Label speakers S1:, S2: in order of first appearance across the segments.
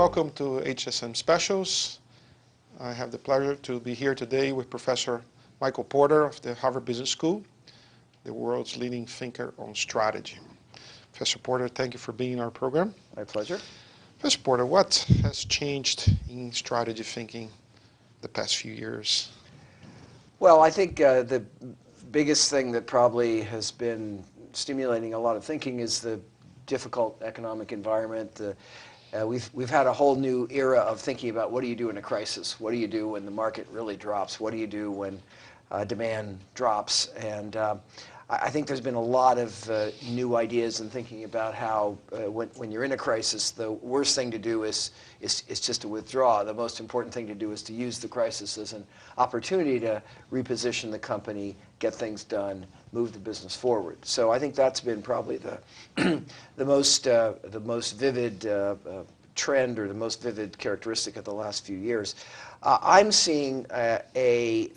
S1: Welcome to HSM Specials. I have the pleasure to be here today with Professor Michael Porter of the Harvard Business School, the world's leading thinker on strategy. Professor Porter, thank you for being in our program.
S2: My pleasure.
S1: Professor Porter, what has changed in strategy thinking the past few years?
S2: Well, I think the biggest thing that probably has been stimulating a lot of thinking is the difficult economic environment. We've had a whole new era of thinking about what do you do in a crisis? What do you do when the market really drops? What do you do when demand drops? And I think there's been a lot of new ideas and thinking about how when you're in a crisis, the worst thing to do is just to withdraw. The most important thing to do is to use the crisis as an opportunity to reposition the company, get things done, move the business forward. So I think that's been probably the the most vivid trend or the most vivid characteristic of the last few years. I'm seeing a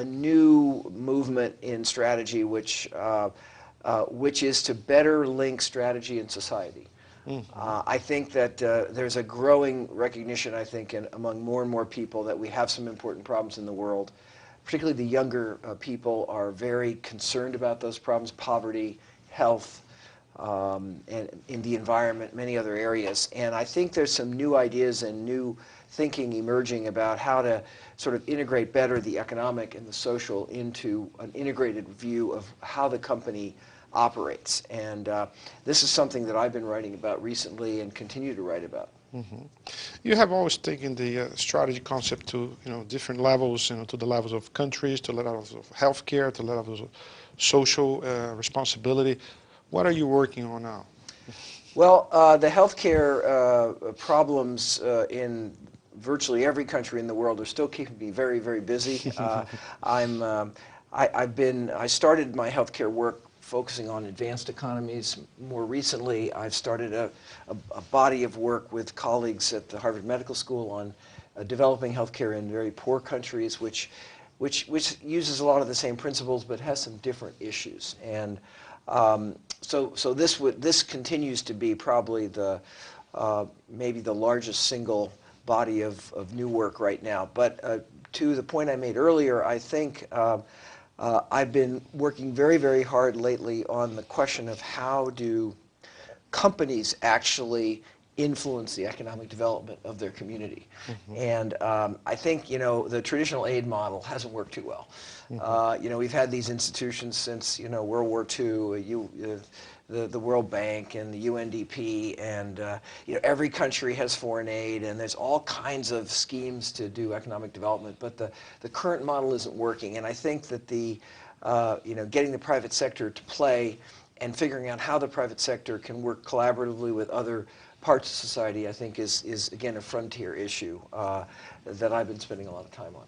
S2: new movement in strategy, which is to better link strategy and society. I think that there's a growing recognition, I think, among more and more people that we have some important problems in the world. Particularly the younger people are very concerned about those problems: poverty, health, and in the environment, many other areas. And I think there's some new ideas and new thinking emerging about how to sort of integrate better the economic and the social into an integrated view of how the company operates. And this is something that I've been writing about recently and continue to write about.
S1: Mm-hmm. You have always taken the strategy concept to different levels, to the levels of countries, to the levels of healthcare, to the levels of social responsibility. What are you working on now?
S2: Well, the healthcare problems in virtually every country in the world are still keeping me very, very busy. I started my healthcare work focusing on advanced economies. More recently, I've started a body of work with colleagues at the Harvard Medical School on developing healthcare in very poor countries, which uses a lot of the same principles but has some different issues. And so this continues to be probably maybe the largest single body of new work right now. But to the point I made earlier, I think I've been working very, very hard lately on the question of how do companies actually influence the economic development of their community. Mm-hmm. And I think the traditional aid model hasn't worked too well. Mm-hmm. We've had these institutions since World War II, the World Bank and the UNDP, and every country has foreign aid, and there's all kinds of schemes to do economic development, but the current model isn't working. And I think that getting the private sector to play and figuring out how the private sector can work collaboratively with other parts of society, I think is again a frontier issue that I've been spending a lot of time on.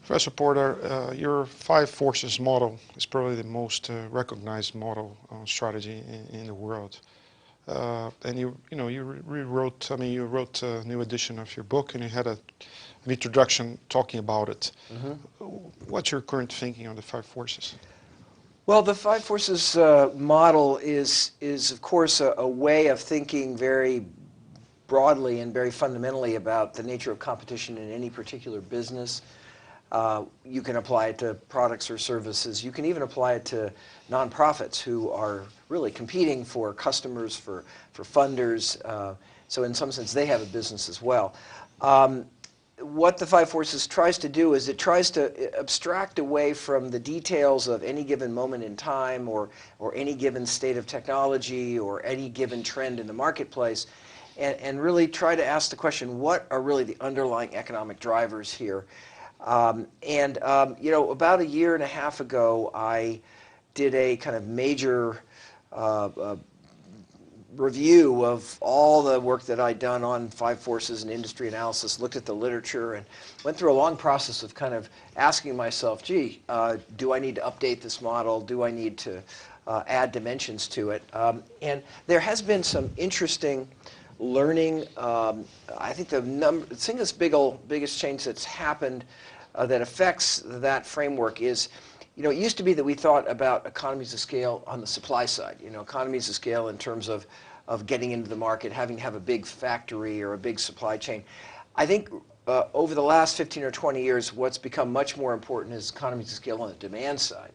S1: Professor Porter, your 5 forces model is probably the most recognized model on strategy in the world. And you rewrote. You wrote a new edition of your book, and you had an introduction talking about it. Mm-hmm. What's your current thinking on the 5 forces?
S2: Well, the 5 forces model is of course a way of thinking very broadly and very fundamentally about the nature of competition in any particular business. You can apply it to products or services. You can even apply it to nonprofits who are really competing for customers, for funders. So in some sense, they have a business as well. What the 5 forces tries to do is it tries to abstract away from the details of any given moment in time or any given state of technology or any given trend in the marketplace and really try to ask the question, what are really the underlying economic drivers here? About a year and a half ago, I did a kind of major review of all the work that I'd done on 5 forces and industry analysis, looked at the literature, and went through a long process of kind of asking myself, gee, do I need to update this model? Do I need to add dimensions to it? And there has been some interesting learning. I think the biggest change that's happened that affects that framework is, it used to be that we thought about economies of scale on the supply side, economies of scale in terms of of getting into the market, having to have a big factory or a big supply chain. I think over the last 15 or 20 years, what's become much more important is economies of scale on the demand side,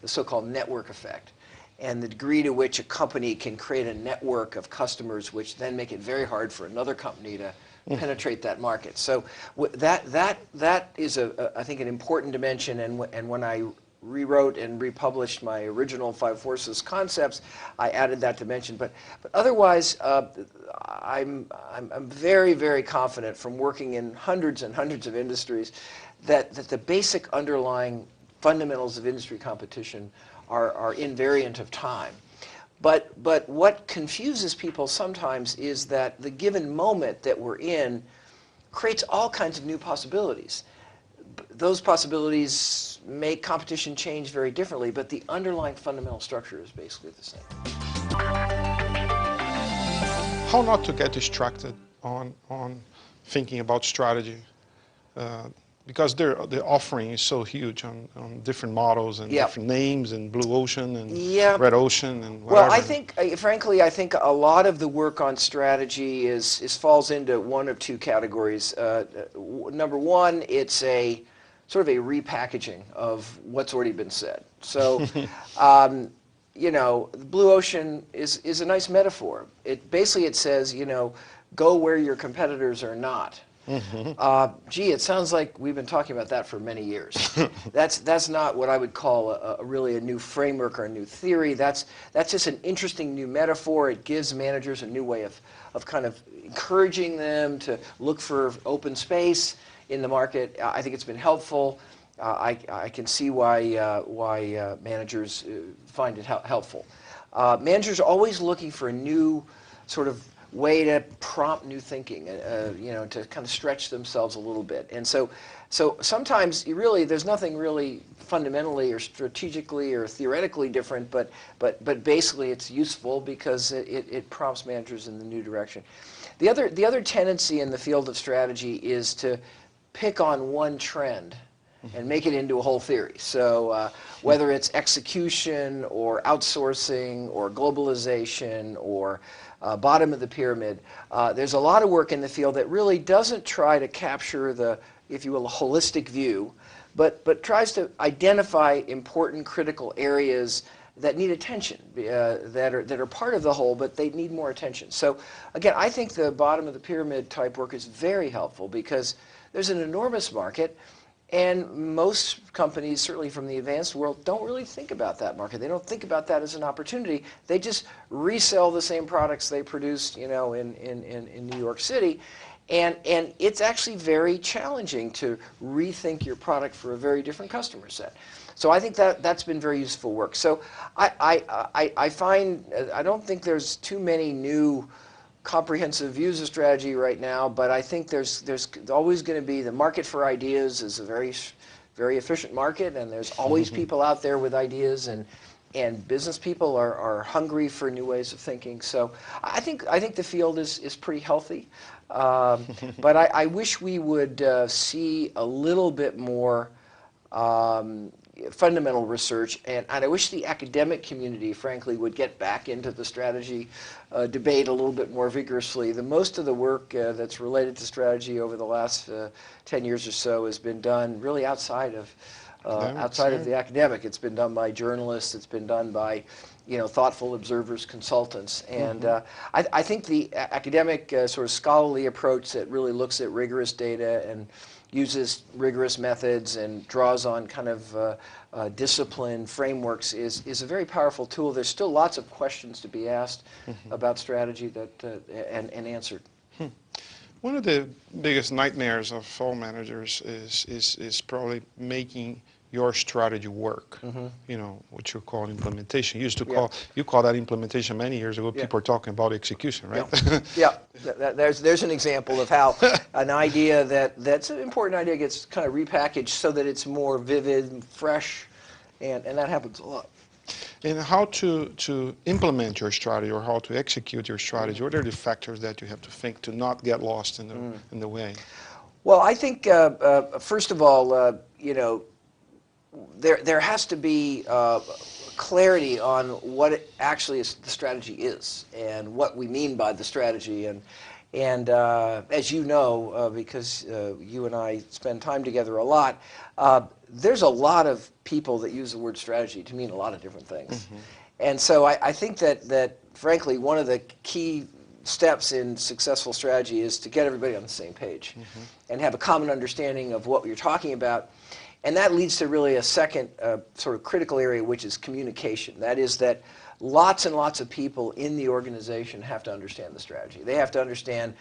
S2: the so-called network effect, and the degree to which a company can create a network of customers, which then make it very hard for another company to penetrate that market. So that is, I think, an important dimension, and when I rewrote and republished my original Five Forces concepts, I added that dimension. But otherwise, I'm very, very confident from working in hundreds and hundreds of industries that the basic underlying fundamentals of industry competition are invariant of time. But what confuses people sometimes is that the given moment that we're in creates all kinds of new possibilities. Those possibilities make competition change very differently, but the underlying fundamental structure is basically the same.
S1: How not to get distracted on thinking about strategy? Because the offering is so huge on different models and
S2: Yeah.
S1: different names and blue ocean and
S2: Yeah.
S1: red ocean and whatever.
S2: Well, I think, frankly, I think a lot of the work on strategy falls into one of two categories. Number one, it's a sort of a repackaging of what's already been said. So, you know, the blue ocean is a nice metaphor. It says, you know, go where your competitors are not. Gee, it sounds like we've been talking about that for many years. That's not what I would call really a new framework or a new theory. That's just an interesting new metaphor. It gives managers a new way of kind of encouraging them to look for open space in the market. I think it's been helpful. I can see why managers find it helpful. Managers are always looking for a new sort of way to prompt new thinking, you know, to kind of stretch themselves a little bit. And so sometimes there's nothing really fundamentally or strategically or theoretically different, but basically it's useful because it prompts managers in the new direction. The other tendency in the field of strategy is to pick on one trend and make it into a whole theory. So whether it's execution or outsourcing or globalization or bottom of the pyramid, there's a lot of work in the field that really doesn't try to capture the, if you will, a holistic view, but tries to identify important critical areas that need attention, that are part of the whole, but they need more attention. So again, I think the bottom of the pyramid type work is very helpful because there's an enormous market, and most companies, certainly from the advanced world, don't really think about that market. They don't think about that as an opportunity. They just resell the same products they produced, you know, in New York City. And it's actually very challenging to rethink your product for a very different customer set. So I think that's been very useful work. So I find, I don't think there's too many new comprehensive views of strategy right now, but I think there's always going to be, the market for ideas is a very efficient market, and there's always people out there with ideas, and business people are hungry for new ways of thinking. So I think the field is pretty healthy, but I wish we would see a little bit more fundamental research, and I wish the academic community, frankly, would get back into the strategy debate a little bit more vigorously. Most of the work that's related to strategy over the last 10 years or so has been done really outside of the academic. It's been done by journalists. It's been done by, you know, thoughtful observers, consultants, and I think the academic sort of scholarly approach that really looks at rigorous data and uses rigorous methods and draws on kind of discipline frameworks is a very powerful tool. There's still lots of questions to be asked about strategy that and answered.
S1: One of the biggest nightmares of all managers is probably making your strategy work. You know, what you call implementation. You call that implementation many years ago. People are talking about execution, right?
S2: Yeah. There's an example of how an idea that's an important idea gets kind of repackaged so that it's more vivid and fresh, and that happens a lot.
S1: And how to implement your strategy or how to execute your strategy, what are the factors that you have to think to not get lost in the way?
S2: Well, I think first of all, you know, there has to be clarity on what the strategy is and what we mean by the strategy. And as you know, because you and I spend time together a lot, there's a lot of people that use the word strategy to mean a lot of different things.
S1: Mm-hmm.
S2: And so I think that frankly, one of the key steps in successful strategy is to get everybody on the same page
S1: Mm-hmm.
S2: and have a common understanding of what you're talking about. And that leads to really a second sort of critical area, which is communication. That is that lots and lots of people in the organization have to understand the strategy. They have to understand,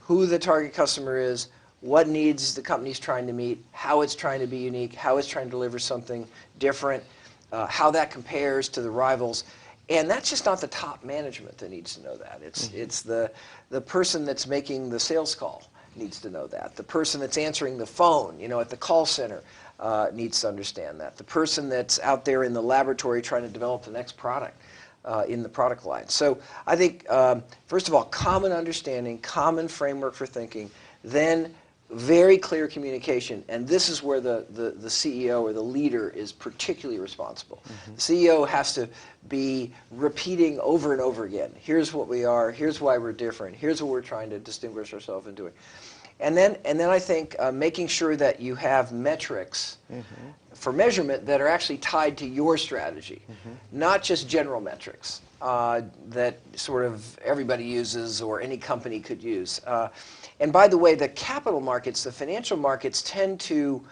S2: who the target customer is, what needs the company's trying to meet, how it's trying to be unique, how it's trying to deliver something different, how that compares to the rivals. And that's just not the top management that needs to know that. It's the person that's making the sales call needs to know that. The person that's answering the phone, at the call center, needs to understand that. The person that's out there in the laboratory trying to develop the next product in the product line. So I think, first of all, common understanding, common framework for thinking, then very clear communication, and this is where the CEO or the leader is particularly responsible.
S1: Mm-hmm.
S2: The CEO has to be repeating over and over again, here's what we are, here's why we're different, here's what we're trying to distinguish ourselves in doing. And then I think making sure that you have metrics
S1: Mm-hmm.
S2: for measurement that are actually tied to your strategy,
S1: Mm-hmm.
S2: not just general metrics that sort of everybody uses or any company could use. And by the way, the capital markets, the financial markets tend to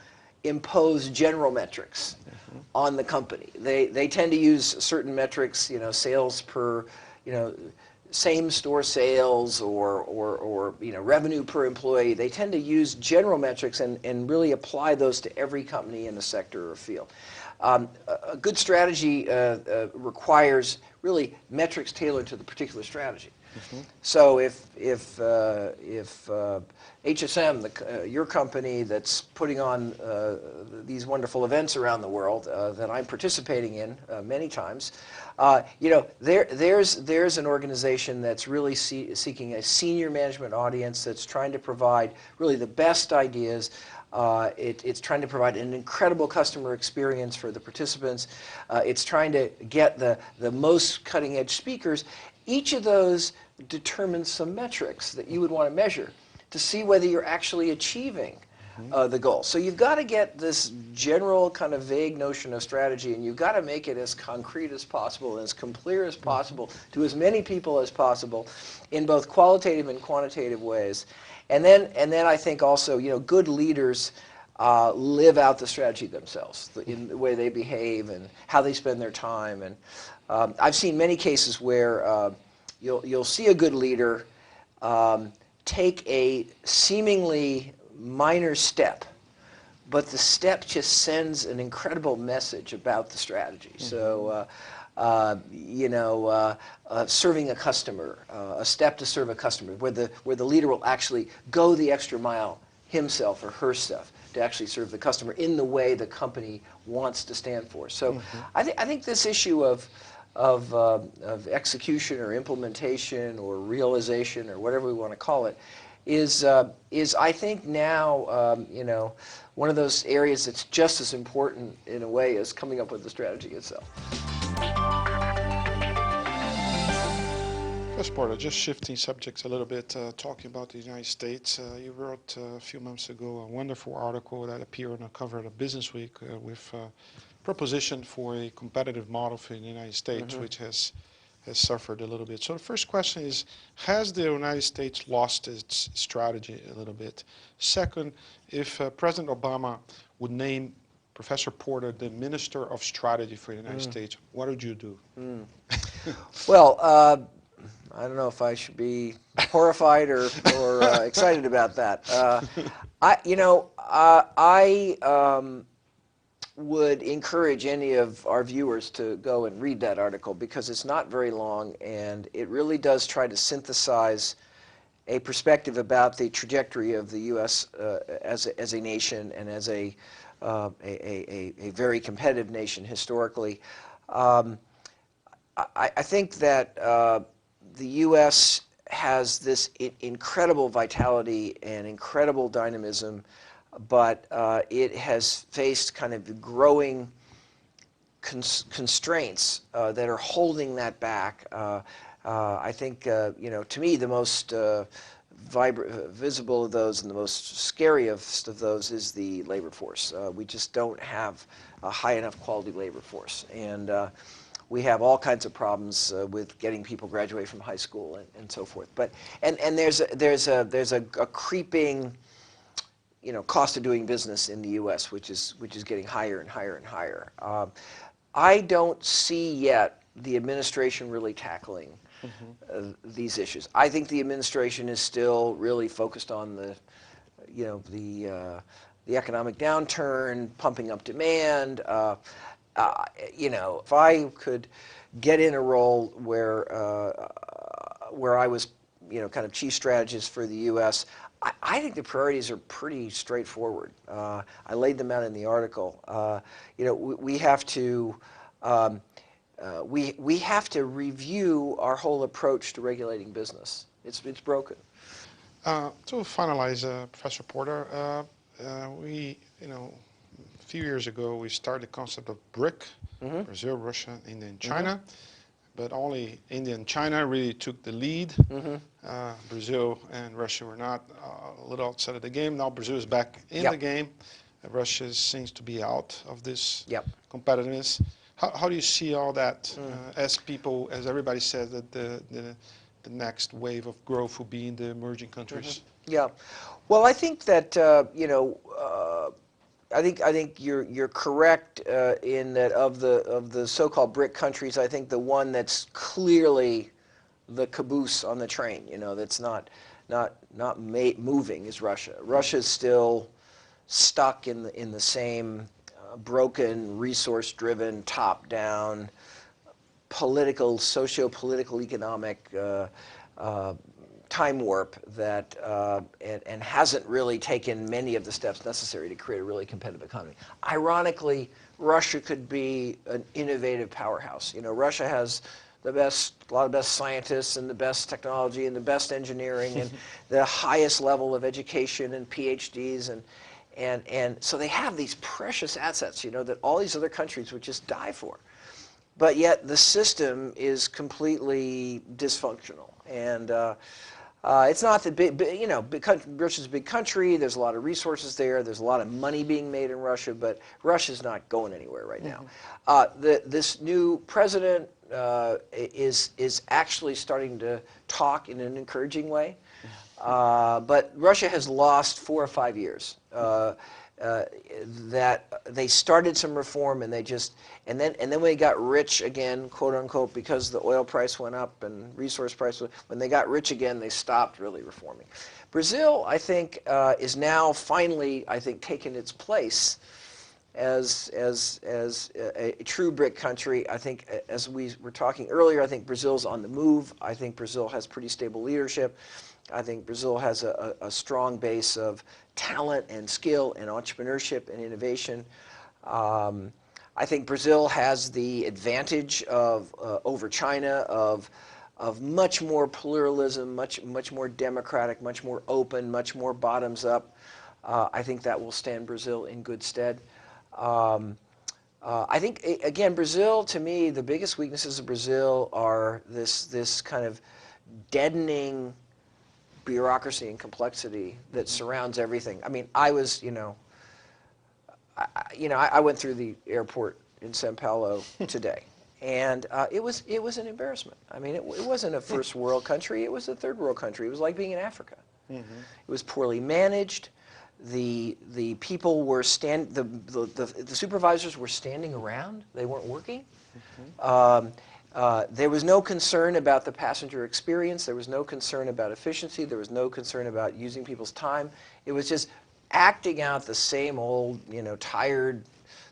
S2: impose general metrics
S1: Mm-hmm.
S2: on the company. They tend to use certain metrics, sales per, same store sales or revenue per employee. They tend to use general metrics and really apply those to every company in the sector or field. A good strategy requires really metrics tailored to the particular strategy.
S1: Mm-hmm.
S2: So if HSM, your company that's putting on these wonderful events around the world that I'm participating in many times, there's an organization that's really seeking a senior management audience that's trying to provide really the best ideas. It's trying to provide an incredible customer experience for the participants. It's trying to get the most cutting-edge speakers. Each of those determines some metrics that you would want to measure to see whether you're actually achieving the goal. So you've got to get this general kind of vague notion of strategy, and you've got to make it as concrete as possible and as clear as possible to as many people as possible in both qualitative and quantitative ways. And then I think also, good leaders live out the strategy themselves in the way they behave and how they spend their time. And I've seen many cases where you'll see a good leader take a seemingly minor step, but the step just sends an incredible message about the strategy. Mm-hmm. So, serving a customer, a step to serve a customer, where the leader will actually go the extra mile himself or herself to actually serve the customer in the way the company wants to stand for. So, mm-hmm. I think this issue of execution or implementation or realization or whatever we want to call it is I think now one of those areas that's just as important in a way as coming up with the strategy itself.
S1: First part, just shifting subjects a little bit, talking about the United States. You wrote a few months ago a wonderful article that appeared on the cover of Business Week with proposition for a competitive model for the United States, mm-hmm. which has suffered a little bit. So the first question is, has the United States lost its strategy a little bit? Second, if President Obama would name Professor Porter the Minister of Strategy for the United States, what would you do?
S2: Well, I don't know if I should be horrified or excited about that. I would encourage any of our viewers to go and read that article because it's not very long and it really does try to synthesize a perspective about the trajectory of the U.S. As a nation and as a very competitive nation historically. I think that the U.S. has this incredible vitality and incredible dynamism, but it has faced kind of growing constraints that are holding that back. I think, to me, the most visible of those and the most scariest of those is the labor force. We just don't have a high enough quality labor force, and we have all kinds of problems with getting people graduate from high school and so forth. But and there's a creeping cost of doing business in the U.S., which is getting higher and higher and higher. I don't see yet the administration really tackling these issues. I think the administration is still really focused on the economic downturn, pumping up demand. If I could get in a role where I was, kind of chief strategist for the U.S., I think the priorities are pretty straightforward. I laid them out in the article. We have to we have to review our whole approach to regulating business. It's broken.
S1: To finalize, Professor Porter, a few years ago, we started the concept of BRIC,
S2: Mm-hmm.
S1: Brazil, Russia, India, and
S2: Mm-hmm.
S1: China. But only India and China really took the lead.
S2: Mm-hmm.
S1: Brazil and Russia were not a little outside of the game. Now Brazil is back in the
S2: Yep.
S1: game. Russia seems to be out of this
S2: Yep.
S1: competitiveness. How do you see all that
S2: Mm.
S1: as everybody says that the next wave of growth will be in the emerging
S2: Mm-hmm.
S1: countries?
S2: Yeah. Well, I think that I think you're correct in that of the so-called BRIC countries. I think the one that's clearly the caboose on the train, that's not moving is Russia. Russia's still stuck in the same broken, resource-driven, top-down, socio-political, economic uh, time warp that and hasn't really taken many of the steps necessary to create a really competitive economy. Ironically, Russia could be an innovative powerhouse. Russia has a lot of best scientists and the best technology and the best engineering and the highest level of education and PhDs and so they have these precious assets, that all these other countries would just die for. But yet the system is completely dysfunctional, and it's not that Russia's a big country. There's a lot of resources there. There's a lot of money being made in Russia, but Russia's not going anywhere right now. This new president is actually starting to talk in an encouraging way, but Russia has lost 4 or 5 years. That they started some reform and then when they got rich again, quote unquote, because the oil price went up and resource price when they got rich again, they stopped really reforming. Brazil, I think, is now finally, I think, taken its place as a true BRIC country. I think, as we were talking earlier, I think Brazil's on the move. I think Brazil has pretty stable leadership. I think Brazil has a strong base of talent and skill and entrepreneurship and innovation. I think Brazil has the advantage of over China of much more pluralism, much more democratic, much more open, much more bottoms up. I think that will stand Brazil in good stead. I think again, Brazil, to me, the biggest weaknesses of Brazil are this kind of deadening bureaucracy and complexity that surrounds everything. I mean, I went through the airport in São Paulo today, and it was an embarrassment. I mean, it wasn't a first world country; it was a third world country. It was like being in Africa.
S1: Mm-hmm.
S2: It was poorly managed. The people were the supervisors were standing around. They weren't working.
S1: Mm-hmm.
S2: There was no concern about the passenger experience. There was no concern about efficiency. There was no concern about using people's time. It was just acting out the same old, tired,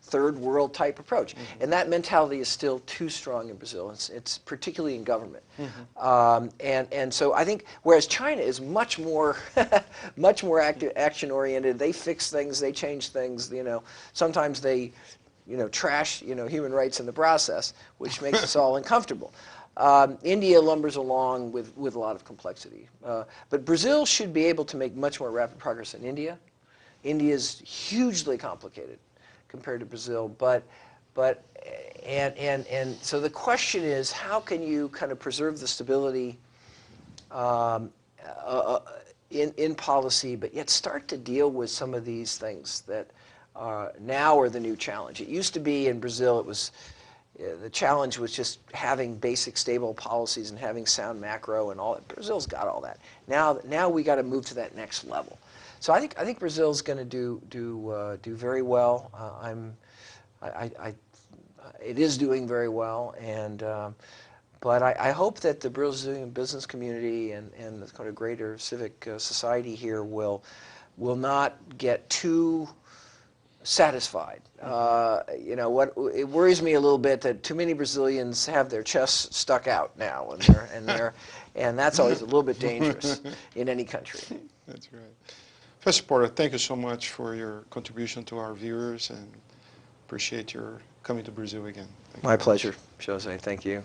S2: third world type approach.
S1: Mm-hmm.
S2: And that mentality is still too strong in Brazil. It's particularly in government.
S1: Mm-hmm.
S2: And so I think, whereas China is much more much more action oriented. They fix things. They change things. Sometimes they trash, human rights in the process, which makes us all uncomfortable. India lumbers along with a lot of complexity. But Brazil should be able to make much more rapid progress than India. India is hugely complicated compared to Brazil, but but and so the question is, how can you kind of preserve the stability um, in policy, but yet start to deal with some of these things that now are the new challenge. It used to be in Brazil, it was the challenge was just having basic stable policies and having sound macro and all that. Brazil's got all that. Now we got to move to that next level. So I think Brazil's going to do very well. It is doing very well, and but I hope that the Brazilian business community and the kind of greater civic society here will not get too satisfied. You know, what it worries me a little bit that too many Brazilians have their chests stuck out now, and that's always a little bit dangerous in any country.
S1: That's right. Professor Porter, thank you so much for your contribution to our viewers, and appreciate your coming to Brazil again. Thank you
S2: My
S1: very much.
S2: pleasure, Jose. Thank you.